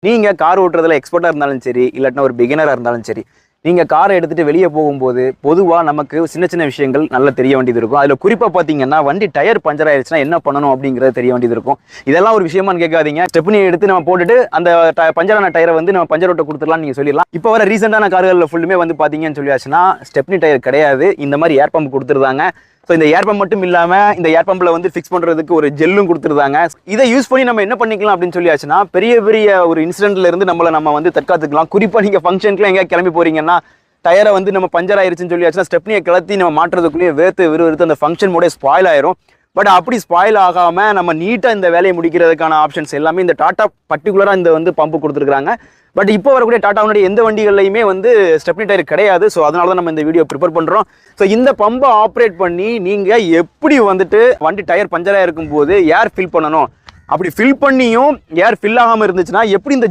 நீங்கள் கார் ஓட்டுறதுல எக்ஸ்பர்ட்டாக இருந்தாலும் சரி, இல்லாட்டினா ஒரு பிகினராக இருந்தாலும் சரி, நீங்கள் காரை எடுத்துகிட்டு வெளியே போகும்போது பொதுவாக நமக்கு சின்ன சின்ன விஷயங்கள் நல்லா தெரிய வேண்டியது இருக்கும். அதில் குறிப்பாக பார்த்தீங்கன்னா வண்டி டயர் பஞ்சர் ஆயிடுச்சுன்னா என்ன பண்ணணும் அப்படிங்கிறது தெரிய வேண்டியது இருக்கும். இதெல்லாம் ஒரு விஷயமானு கேட்காதீங்க. ஸ்டெப்னியை எடுத்து நம்ம போட்டுட்டு அந்த பஞ்சரான டயரை வந்து நம்ம பஞ்சர் ஓட்ட கொடுத்துடலாம்னு நீங்கள் சொல்லிடலாம். இப்போ வர ரீசெண்டான கார்களில் ஃபுல்லுமே வந்து பார்த்தீங்கன்னு சொல்லியாச்சுன்னா ஸ்டெப்னி டயர் கிடையாது, இந்த மாதிரி ஏர் பம்ப் கொடுத்துருந்தாங்க. ஸோ இந்த ஏர் பம்ப் மட்டும் இல்லாமல் இந்த ஏர் பம்பில் வந்து ஃபிக்ஸ் பண்ணுறதுக்கு ஒரு ஜெல்லும் கொடுத்துருந்தாங்க. இதை யூஸ் பண்ணி நம்ம என்ன பண்ணிக்கலாம் அப்படின்னு சொல்லியாச்சுன்னா பெரிய பெரிய ஒரு இன்சிடென்ட்ல இருந்து நம்ம வந்து தற்காத்துக்கலாம். குறிப்பாக நீங்கள் ஃபங்க்ஷனுக்குலாம் எங்கேயா கிளம்பி போறீங்கன்னா டயரை வந்து நம்ம பஞ்சர் ஆயிருச்சுன்னு சொல்லியாச்சுன்னா ஸ்டெப்னியை கலத்தி நம்ம மாட்டுறதுக்குள்ளேயே விறுவிறுத்து அந்த ஃபங்க்ஷன் மோடே ஸ்பாயில் ஆயிரும். பட் அப்படி ஸ்பாயில் ஆகாமல் நம்ம நீட்டாக இந்த வேலையை முடிக்கிறதுக்கான ஆப்ஷன்ஸ் எல்லாமே இந்த டாட்டா பர்டிகுலராக இந்த வந்து பம்பு கொடுத்துருக்காங்க. பட் இப்போ வரக்கூடிய டாட்டாவுடைய எந்த வண்டிகள்லையுமே வந்து ஸ்டெப்னி டயர் கிடையாது. ஸோ அதனால தான் நம்ம இந்த வீடியோ ப்ரிப்பேர் பண்ணுறோம். ஸோ இந்த பம்பை ஆப்ரேட் பண்ணி நீங்கள் எப்படி வந்துட்டு வண்டி டயர் பஞ்சராக இருக்கும்போது ஏர் ஃபில் பண்ணணும், அப்படி ஃபில் பண்ணியும் ஏர் ஃபில் ஆகாமல் இருந்துச்சுன்னா எப்படி இந்த